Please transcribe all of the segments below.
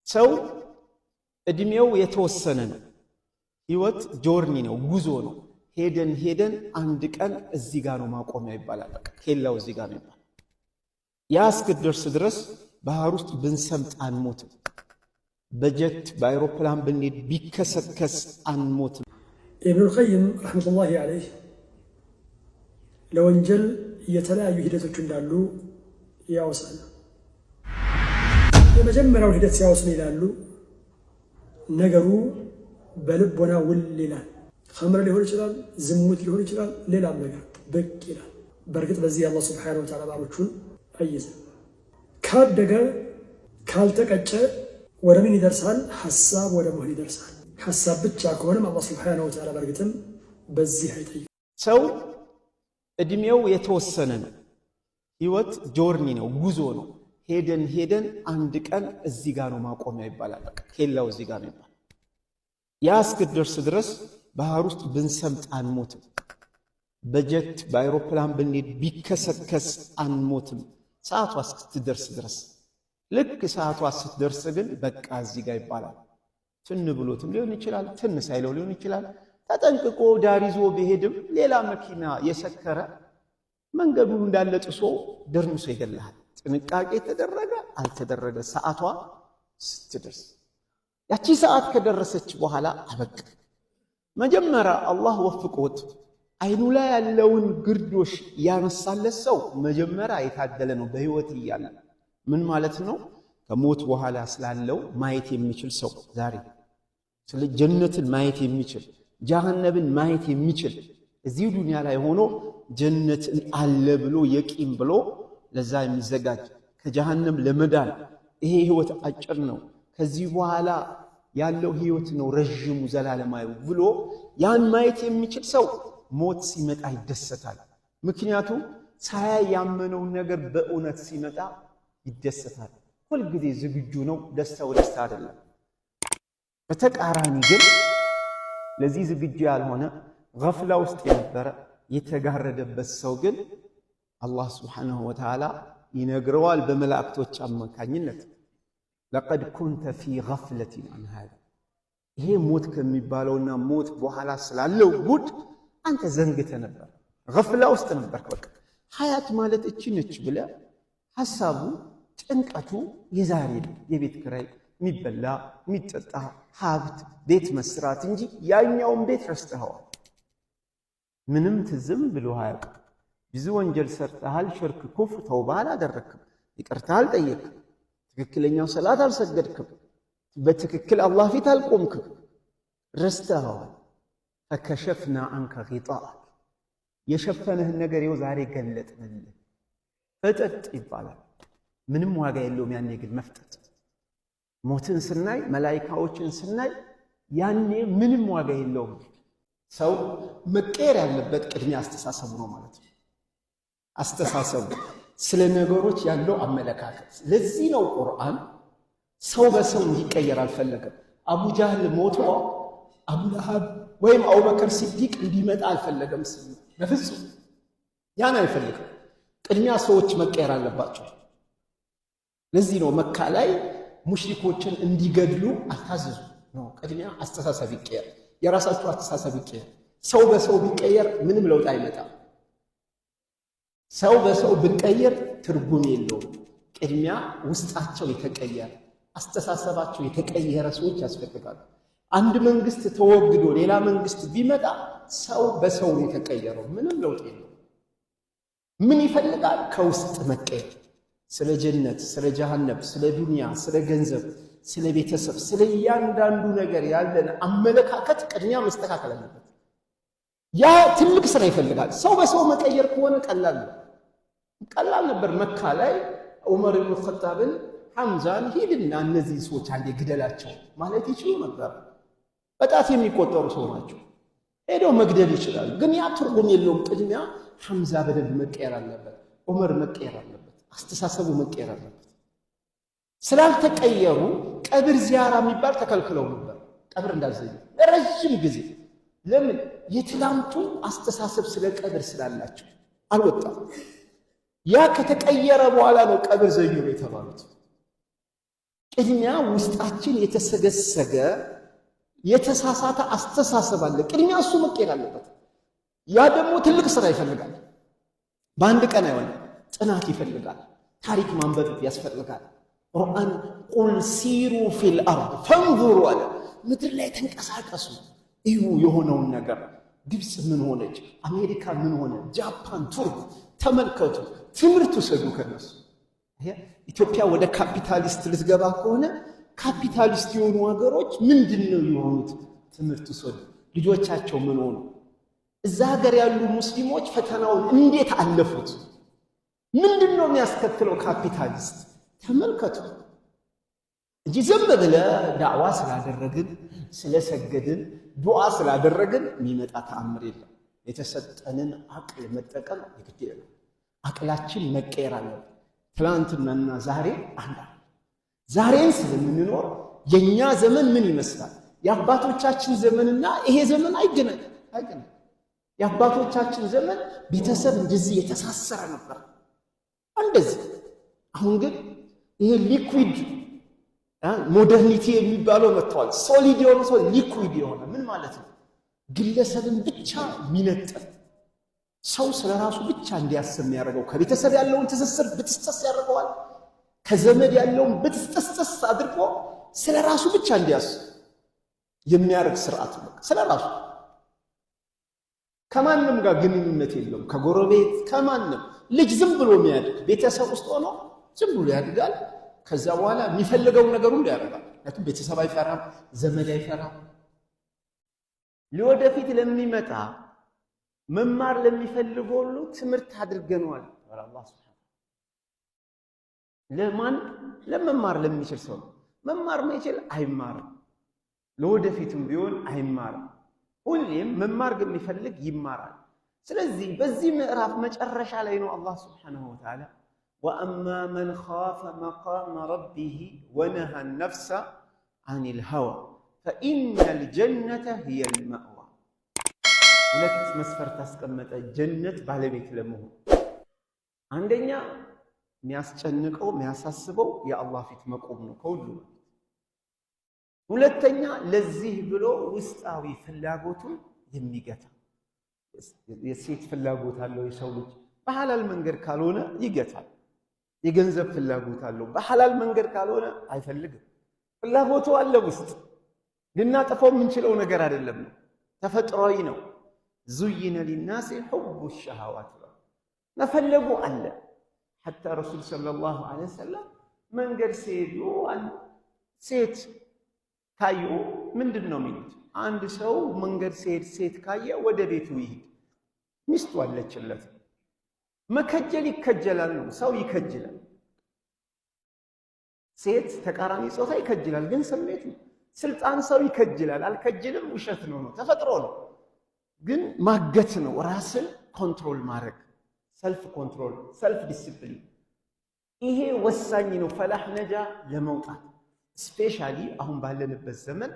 ሰው እድሜው የተወሰነ ነው። ህይወት ጆርኒ ነው፣ ጉዞ ነው። ሄደን አንድ ቀን እዚህ ጋር ነው ማቆሚያ ይባላል። በቃ ኬላው እዚህ ጋር ነው ይባላል። ያ እስክደርስ ድረስ ባህር ውስጥ ብንሰምጥ አንሞትም። በጀት በአይሮፕላን ብንሄድ ቢከሰከስ አንሞትም። ኢብኑል ቀይም ረሕመቱላሂ ዐለይህ ለወንጀል የተለያዩ ሂደቶች እንዳሉ ያወሳል። የመጀመሪያው ሂደት ሲያወስን ይላሉ ነገሩ በልቦና ውል ይላል። ኸምር ሊሆን ይችላል፣ ዝሙት ሊሆን ይችላል፣ ሌላም ነገር ብቅ ይላል። በእርግጥ በዚህ አላህ ሱብሓነሁ ወተዓላ ባሮቹን አይዘ ካደገ ካልተቀጨ ወደ ምን ይደርሳል? ሐሳብ ወደ መሆን ይደርሳል። ሐሳብ ብቻ ከሆነም አላህ ሱብሓነሁ ወተዓላ በእርግጥም በዚህ አይጠይቅም። ሰው እድሜው የተወሰነ ነው። ህይወት ጆርኒ ነው፣ ጉዞ ነው። ሄደን አንድ ቀን እዚህ ጋር ነው ማቆሚያ ይባላል። በቃ ኬላው እዚህ ጋር ነው ይባላል። ያ እስክደርስ ድረስ ባህር ውስጥ ብንሰምጥ አንሞትም። በጀት በአይሮፕላን ብንሄድ ቢከሰከስ አንሞትም። ሰዓቷ እስክትደርስ ድረስ ልክ ሰዓቷ ስትደርስ ግን በቃ እዚህ ጋር ይባላል። ትን ብሎትም ሊሆን ይችላል፣ ትን ሳይለው ሊሆን ይችላል። ተጠንቅቆ ዳር ይዞ ቢሄድም ሌላ መኪና የሰከረ መንገዱን እንዳለ ጥሶ ደርምሶ ይገላል። ጥንቃቄ ተደረገ አልተደረገ ሰዓቷ ስትደርስ ያቺ ሰዓት ከደረሰች በኋላ አበቃ። መጀመሪያ አላህ ወፍቆት አይኑ ላይ ያለውን ግርዶሽ ያነሳለት ሰው መጀመሪያ የታደለ ነው። በህይወት እያለ ምን ማለት ነው? ከሞት በኋላ ስላለው ማየት የሚችል ሰው ዛሬ ስለ ጀነትን ማየት የሚችል ጀሃነምን ማየት የሚችል እዚህ ዱንያ ላይ ሆኖ ጀነትን አለ ብሎ የቂም ብሎ ለዛ የሚዘጋጅ ከጀሃነም ለመዳን ይሄ ህይወት አጭር ነው፣ ከዚህ በኋላ ያለው ህይወት ነው ረጅሙ ዘላለማዊ ብሎ ያን ማየት የሚችል ሰው ሞት ሲመጣ ይደሰታል። ምክንያቱም ሳያይ ያመነውን ነገር በእውነት ሲመጣ ይደሰታል። ሁልጊዜ ዝግጁ ነው። ደስታው ደስታ አይደለም። በተቃራኒ ግን ለዚህ ዝግጁ ያልሆነ ገፍላ ውስጥ የነበረ የተጋረደበት ሰው ግን አላህ ሱብሓነሁ ወተዓላ ይነግረዋል በመላእክቶች አማካኝነት ለቀድ ኩንተ ፊ ገፍለቲን አን ሃዛ፣ ይሄ ሞት ከሚባለውና ሞት በኋላ ስላለው ጉድ አንተ ዘንግተህ ነበር፣ ገፍላ ውስጥ ነበርክ። በቃ ሀያት ማለት እቺ ነች ብለህ ሐሳቡ ጭንቀቱ የዛሬ የቤት ኪራይ የሚበላ የሚጠጣ ሀብት ቤት መስራት እንጂ ያኛውን ቤት ረስተኸዋል። ምንም ትዝም ብሎ አያውቅም። ብዙ ወንጀል ሰርተሃል፣ ሽርክ፣ ኩፍር፣ ተውባ አላደረክም፣ ይቅርታ አልጠየቅም፣ ትክክለኛው ሰላት አልሰገድክም፣ በትክክል አላህ ፊት አልቆምክም፣ ረስተኸዋል። ፈከሸፍና አንከ ጊጣአክ፣ የሸፈነህን ነገር ይኸው ዛሬ ገለጥንልህ። ፈጠጥ ይባላል። ምንም ዋጋ የለውም ያኔ ግን መፍጠጥ። ሞትን ስናይ መላኢካዎችን ስናይ ያኔ ምንም ዋጋ የለውም። ሰው መቀየር ያለበት ቅድሚያ አስተሳሰቡ ነው ማለት ነው። አስተሳሰቡ ስለ ነገሮች ያለው አመለካከት። ለዚህ ነው ቁርአን ሰው በሰው እንዲቀየር አልፈለገም። አቡ ጃህል ሞቶ አቡ ለሃብ ወይም አቡበከር ሲዲቅ እንዲመጣ አልፈለገም። በፍጹም ያን አይፈልግም። ቅድሚያ ሰዎች መቀየር አለባቸው። ለዚህ ነው መካ ላይ ሙሽሪኮችን እንዲገድሉ አልታዘዙ ነው። ቅድሚያ አስተሳሰብ ይቀየር፣ የራሳቸው አስተሳሰብ ይቀየር። ሰው በሰው ቢቀየር ምንም ለውጥ አይመጣም። ሰው በሰው ብንቀየር ትርጉም የለውም። ቅድሚያ ውስጣቸው የተቀየረ አስተሳሰባቸው የተቀየረ ሰዎች ያስፈልጋሉ። አንድ መንግስት ተወግዶ ሌላ መንግስት ቢመጣ ሰው በሰው የተቀየረው ምንም ለውጥ የለውም። ምን ይፈልጋል? ከውስጥ መቀየር። ስለ ጀነት፣ ስለ ጀሃነም፣ ስለ ዱንያ፣ ስለ ገንዘብ፣ ስለ ቤተሰብ፣ ስለ እያንዳንዱ ነገር ያለን አመለካከት ቅድሚያ መስተካከል አለበት። ያ ትልቅ ስራ ይፈልጋል። ሰው በሰው መቀየር ከሆነ ቀላል ነበር። መካ ላይ ዑመር ኢብኑ ኸጣብን ሐምዛን ሂድና እነዚህ ሰዎች አንዴ ግደላቸው ማለት ይችሉ ነበር። በጣት የሚቆጠሩ ሰው ናቸው። ሄደው መግደል ይችላል። ግን ያ ትርጉም የለውም። ቅድሚያ ሐምዛ በደንብ መቀየር አለበት። ዑመር መቀየር አለበት። አስተሳሰቡ መቀየር አለበት። ስላልተቀየሩ ቀብር ዚያራ የሚባል ተከልክለው ነበር። ቀብር እንዳልዘዩ ለረጅም ጊዜ። ለምን? የትላንቱ አስተሳሰብ ስለ ቀብር ስላላቸው አልወጣም። ያ ከተቀየረ በኋላ ነው ቀብር ዘዩ የተባሉት። ቅድሚያ ውስጣችን የተሰገሰገ የተሳሳተ አስተሳሰብ አለ። ቅድሚያ እሱ መቀየር አለበት። ያ ደግሞ ትልቅ ስራ ይፈልጋል። በአንድ ቀን አይሆንም። ጥናት ይፈልጋል። ታሪክ ማንበብ ያስፈልጋል። ቁርአን ቁል ሲሩ ፊል አርድ ፈንዙሩ አለ። ምድር ላይ ተንቀሳቀሱ፣ እዩ የሆነውን ነገር። ግብፅ ምን ሆነች? አሜሪካ ምን ሆነ? ጃፓን፣ ቱርክ ተመልከቱ፣ ትምህርት ውሰዱ ከነሱ። ኢትዮጵያ ወደ ካፒታሊስት ልትገባ ከሆነ ካፒታሊስት የሆኑ ሀገሮች ምንድነው የሆኑት? ትምህርት ውሰዱ። ልጆቻቸው ምን ሆኑ? እዛ ሀገር ያሉ ሙስሊሞች ፈተናውን እንዴት አለፉት? ምንድነው የሚያስከትለው ካፒታሊስት? ተመልከቱ እንጂ ዝም ብለህ ዳዕዋ ስላደረግን ስለሰገድን ዱዓ ስላደረግን የሚመጣ ተአምር የለም። የተሰጠንን አቅል መጠቀም የግድ ነው። አቅላችን መቀየር አለበት። ትላንትናና ዛሬ አንድ አይደለም። ዛሬን ስለምንኖር የኛ ዘመን ምን ይመስላል? የአባቶቻችን ዘመንና ይሄ ዘመን አይገናኝም። የአባቶቻችን ዘመን ቤተሰብ እንደዚህ የተሳሰረ ነበር እንደዚህ። አሁን ግን ይሄ ሊኩዊድ ሞደርኒቲ የሚባለው መጥቷል። ሶሊድ የሆነ ሰው ሊኩዊድ የሆነ ምን ማለት ነው? ግለሰብን ብቻ የሚነጥል ሰው ስለራሱ ብቻ እንዲያስብ የሚያደርገው ከቤተሰብ ያለውን ትስስር ብትስጥስ ያደርገዋል። ከዘመድ ያለውን ብትስጥስ አድርጎ ስለራሱ ብቻ እንዲያስብ የሚያደርግ ስርዓት ነው። ስለራሱ ከማንም ጋር ግንኙነት የለውም። ከጎረቤት ከማንም ልጅ ዝም ብሎ የሚያድግ ቤተሰብ ውስጥ ሆኖ ዝም ብሎ ያድጋል። ከዛ በኋላ የሚፈልገውን ነገር ሁሉ ያደርጋል። ምክንያቱም ቤተሰብ አይፈራም፣ ዘመድ አይፈራም። ለወደፊት ለሚመጣ መማር ለሚፈልግ ሁሉ ትምህርት አድርገነዋል። አላህ ሱብሓነሁ ለማን ለመማር ለሚችል ሰው መማር ማይችል አይማርም። ለወደፊትም ቢሆን አይማርም። ሁሌም መማር የሚፈልግ ይማራል። ስለዚህ በዚህ ምዕራፍ መጨረሻ ላይ ነው አላህ ሱብሓነሁ ወተዓላ ወአማ መን ኻፈ መቃመ ረቢሂ ወነሃ ነፍሰ አኒል ሀዋ ፈኢነል ጀነተ ሂየል መእዋ። ሁለት መስፈርት አስቀመጠ ጀነት ባለቤት ለመሆን። አንደኛ የሚያስጨንቀው የሚያሳስበው የአላህ ፊት መቆም ነው ከሁሉ። ሁለተኛ ለዚህ ብሎ ውስጣዊ ፍላጎቱን የሚገታ የሴት ፍላጎት አለው የሰው ልጅ በሐላል መንገድ ካልሆነ ይገታል። የገንዘብ ፍላጎት አለው በሐላል መንገድ ካልሆነ አይፈልግም። ፍላጎቱ አለ ውስጥ ልናጠፋው የምንችለው ነገር አይደለም ነው፣ ተፈጥሯዊ ነው። ዙይነ ሊናሲ ሑቡ ሸሃዋት መፈለጉ አለ። ሐታ ረሱል ሰለላሁ ዐለይሂ ወሰለም መንገድ ሲሄዱ ሴት ካዩ ምንድን ነው የሚሉት? አንድ ሰው መንገድ ሲሄድ ሴት ካየ ወደ ቤቱ ይሄድ፣ ሚስቱ አለችለት። መከጀል ይከጀላል ነው፣ ሰው ይከጅላል። ሴት ተቃራኒ ጾታ ይከጅላል፣ ግን ስሜት ነው። ስልጣን ሰው ይከጅላል፣ አልከጅልም ውሸት ነው ነው ተፈጥሮ ነው። ግን ማገት ነው፣ ራስን ኮንትሮል ማድረግ፣ ሰልፍ ኮንትሮል፣ ሰልፍ ዲሲፕሊን። ይሄ ወሳኝ ነው ፈላህ ነጃ ለመውጣት። ስፔሻሊ አሁን ባለንበት ዘመን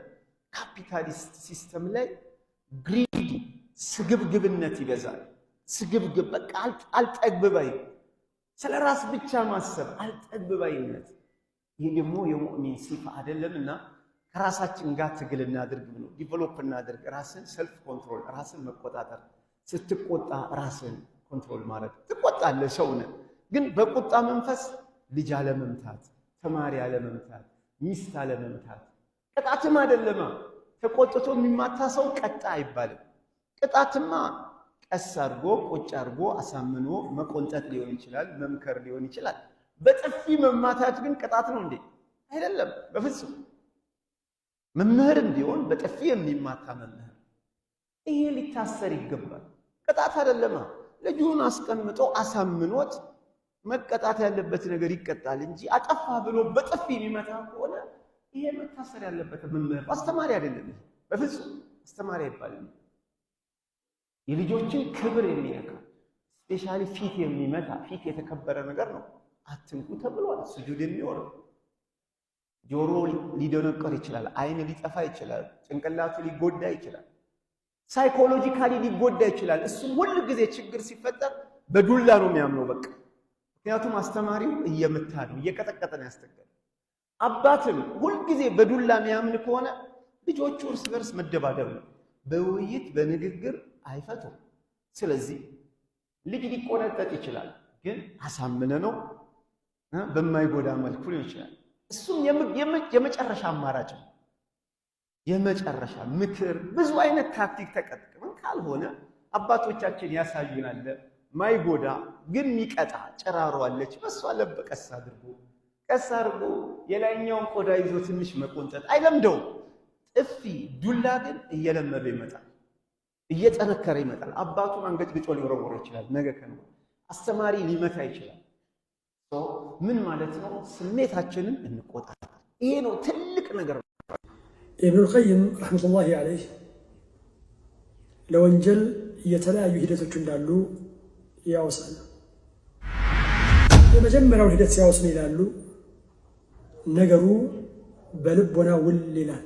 ካፒታሊስት ሲስተም ላይ ግሪዲ ስግብግብነት ይበዛል። ስግብግብ በቃ አልጠግብባይ፣ ስለ ራስ ብቻ ማሰብ አልጠግብባይነት። ይህ ደግሞ የሙእሚን ሲፋ አይደለምና ከራሳችን ጋር ትግል እናድርግ ነው፣ ዲቨሎፕ እናድርግ። ራስን ሰልፍ ኮንትሮል፣ ራስን መቆጣጠር። ስትቆጣ ራስን ኮንትሮል ማድረግ። ትቆጣለህ፣ ሰው ነህ። ግን በቁጣ መንፈስ ልጅ አለመምታት፣ ተማሪ አለመምታት፣ ሚስት አለመምታት ቅጣትም አይደለማ። ተቆጥቶ የሚማታ ሰው ቀጣ አይባልም። ቅጣትማ ቀስ አድርጎ ቁጭ አድርጎ አሳምኖ መቆንጠጥ ሊሆን ይችላል፣ መምከር ሊሆን ይችላል። በጥፊ መማታት ግን ቅጣት ነው እንዴ? አይደለም፣ በፍጹም። መምህርም ቢሆን በጥፊ የሚማታ መምህር ይሄ ሊታሰር ይገባል። ቅጣት አይደለማ። ልጁን አስቀምጦ አሳምኖት መቀጣት ያለበት ነገር ይቀጣል እንጂ አጠፋ ብሎ በጥፊ የሚመታ ከሆነ ይሄ መታሰር ያለበት መምህር፣ አስተማሪ አይደለም። በፍጹም አስተማሪ አይባልም። የልጆችን ክብር የሚነካ ስፔሻሊ ፊት የሚመታ ፊት የተከበረ ነገር ነው፣ አትንኩ ተብሏል። ስጁድ የሚወርድ ጆሮ ሊደነቀር ይችላል፣ አይን ሊጠፋ ይችላል፣ ጭንቅላቱ ሊጎዳ ይችላል፣ ሳይኮሎጂካሊ ሊጎዳ ይችላል። እሱም ሁሉ ጊዜ ችግር ሲፈጠር በዱላ ነው የሚያምነው በቃ። ምክንያቱም አስተማሪው እየመታ ነው፣ እየቀጠቀጠ ነው ያስተገለ። አባትም ሁልጊዜ በዱላ የሚያምን ከሆነ ልጆቹ እርስ በርስ መደባደብ ነው። በውይይት በንግግር አይፈቱም። ስለዚህ ልጅ ሊቆነጠጥ ይችላል፣ ግን አሳምነ ነው በማይጎዳ መልኩ ሊሆን ይችላል። እሱም የመጨረሻ አማራጭ ነው። የመጨረሻ ምክር ብዙ አይነት ታክቲክ ተጠቅመን ካልሆነ አባቶቻችን ያሳዩናል። ማይጎዳ ግን ሚቀጣ ጨራሮ አለች፣ በሷ ለበቀስ አድርጎ የላይኛውን ቆዳ ይዞ ትንሽ መቆንጠጥ አይለምደውም። ጥፊ ዱላ ግን እየለመደ ይመጣል፣ እየጠነከረ ይመጣል። አባቱን አንገጭግጮ ሊወረወር ይችላል። ነገ ከነገ አስተማሪ ሊመታ ይችላል። ምን ማለት ነው? ስሜታችንን እንቆጣጠር። ይሄ ነው ትልቅ ነገር። ኢብኑል ቀይም ረሕመቱላሂ ዐለይህ ለወንጀል የተለያዩ ሂደቶች እንዳሉ ያወሳል። የመጀመሪያውን ሂደት ሲያወሱ ይላሉ ነገሩ በልቦና ውል ይላል።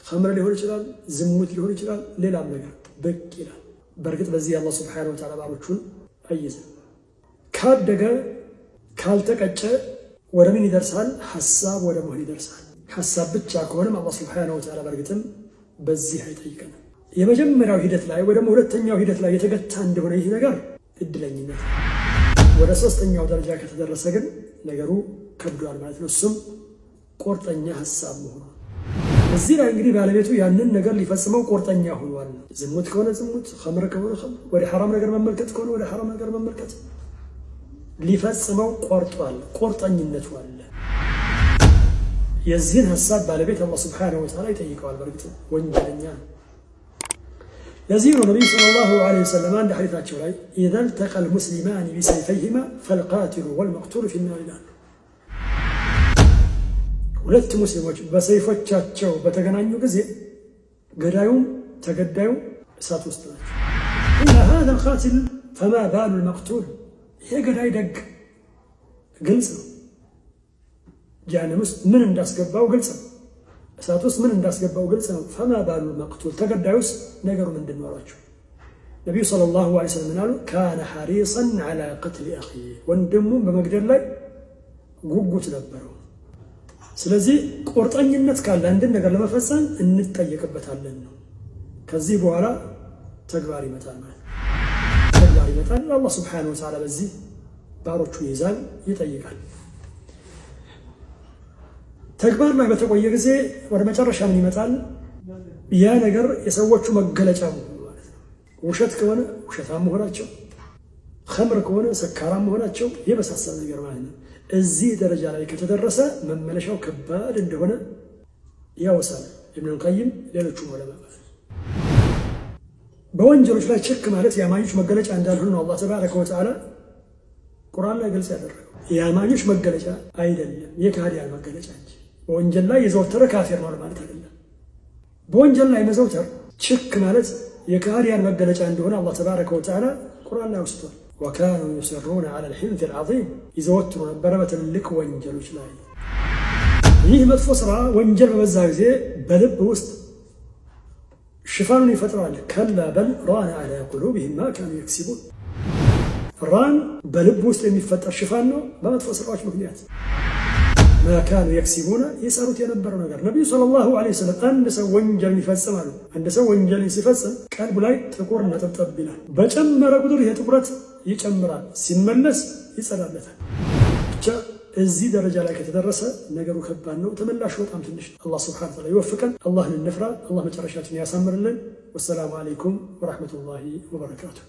ኸምር ሊሆን ይችላል፣ ዝሙት ሊሆን ይችላል፣ ሌላም ነገር ብቅ ይላል። በእርግጥ በዚህ አላህ ሱብሓነሁ ወተዓላ ባሮቹን አይዘ ካደገ ካልተቀጨ ወደ ምን ይደርሳል? ሐሳብ ወደ መሆን ይደርሳል። ሐሳብ ብቻ ከሆነም አላህ ሱብሓነሁ ወተዓላ በእርግጥም በዚህ አይጠይቀንም። የመጀመሪያው ሂደት ላይ ወይ ደግሞ ሁለተኛው ሂደት ላይ የተገታ እንደሆነ ይህ ነገር እድለኝነት። ወደ ሶስተኛው ደረጃ ከተደረሰ ግን ነገሩ ከብዷል ማለት ነው። እሱም ቁርጠኛ ሐሳብ መሆኑ። እዚህ ላይ እንግዲህ ባለቤቱ ያንን ነገር ሊፈጽመው ቁርጠኛ ሆኗል። ዝሙት ከሆነ ዝሙት፣ ኸምር ከሆነ ኸምር፣ ወደ ሐራም ነገር መመልከት ከሆነ ወደ ሐራም ነገር መመልከት ሊፈጽመው ቆርጧል። ቁርጠኝነቱ አለ። የዚህን ሐሳብ ባለቤት አላህ ሱብሓነሁ ወተዓላ ይጠይቀዋል። በእርግጥ ወንጀለኛ ነው። ለዚህ ነው ነቢዩ ሰለላሁ ዐለይሂ ወሰለም አንድ ሐዲታቸው ላይ ኢዛ ልተቀል ሙስሊማኒ ቢሰይፈይሂማ ፈልቃቲሉ ወልመቅቱሉ ፊናር ይላሉ። ሁለት ሙስሊሞች በሰይፎቻቸው በተገናኙ ጊዜ ገዳዩም ተገዳዩም እሳት ውስጥ ናቸው። ኢላ ሃዛ ልቃቲል ፈማ ባሉ ልመቅቱል። ይሄ ገዳይ ደግ ግልጽ ነው። ጀሃነም ውስጥ ምን እንዳስገባው ግልጽ ነው። እሳት ውስጥ ምን እንዳስገባው ግልጽ ነው። ፈማ ባሉ ልመቅቱል፣ ተገዳዩስ ነገሩ ምንድን ነው አሏቸው። ነቢዩ ሰለላሁ ዐለይሂ ወሰለም ምን አሉ? ካነ ሐሪሰን ዐላ ቀትሊ አኺህ፣ ወንድሙም በመግደል ላይ ጉጉት ነበረው። ስለዚህ ቁርጠኝነት ካለ አንድን ነገር ለመፈጸም እንጠየቅበታለን ነው። ከዚህ በኋላ ተግባር ይመጣል ማለት ተግባር ይመጣል። አላህ ሱብሓነሁ ወተዓላ በዚህ ባሮቹ ይይዛል፣ ይጠይቃል። ተግባር ላይ በተቆየ ጊዜ ወደ መጨረሻ ምን ይመጣል? ያ ነገር የሰዎቹ መገለጫ ማለት ነው። ውሸት ከሆነ ውሸታም መሆናቸው፣ ኸምር ከሆነ ሰካራም መሆናቸው የመሳሰል ነገር ማለት ነው። እዚህ ደረጃ ላይ ከተደረሰ መመለሻው ከባድ እንደሆነ ያወሳል ኢብኑል ቀይም ሌሎቹም ዑለማ። በወንጀሎች ላይ ችክ ማለት የአማኞች መገለጫ እንዳልሆነ ነው አላህ ተባረከ ወተዓላ ቁርአን ላይ ግልጽ ያደረገው። የአማኞች መገለጫ አይደለም፣ የካህዲያን መገለጫ እንጂ። በወንጀል ላይ የዘወተረ ካፊር ነው ማለት አይደለም። በወንጀል ላይ መዘውተር ችክ ማለት የካህዲያን መገለጫ እንደሆነ አላህ ተባረከ ወተዓላ ቁርአን ላይ አውስቷል። ወካኑ ዩሲሩነ ዐላ ልሒንት ልዓዚም፣ ይዘወትሩ ነበረ በትልልቅ ወንጀሎች ላይ። ይህ መጥፎ ስራ ወንጀል በበዛ ጊዜ በልብ ውስጥ ሽፋኑን ይፈጥራል። ከላ በል ራነ ዐላ ቁሉብሂም ማ ካኑ የክሲቡን። ራን በልብ ውስጥ የሚፈጠር ሽፋን ነው በመጥፎ ስራዎች ምክንያት። ማ ካኑ የክሲቡን የሰሩት የነበረው ነገር። ነቢዩ ሰለላሁ ዐለይሂ ወሰለም አንድ ሰው ወንጀልን ይፈጽማሉ። አንድ ሰው ወንጀልን ሲፈጽም ቀልቡ ላይ ጥቁር ነጠብጠብ ይላል። በጨመረ ቁጥር ይሄ ጥቁረት ይጨምራል፣ ሲመለስ ይጸዳለታል። ብቻ እዚህ ደረጃ ላይ ከተደረሰ ነገሩ ከባድ ነው። ተመላሹ በጣም ትንሽ ነው። አላህ ሱብሓነሁ ወተዓላ ይወፍቀን። አላህን እንፍራ። አላህ መጨረሻችን ያሳምርልን። ወሰላሙ አለይኩም ወረሕመቱላሂ ወበረካቱሁ።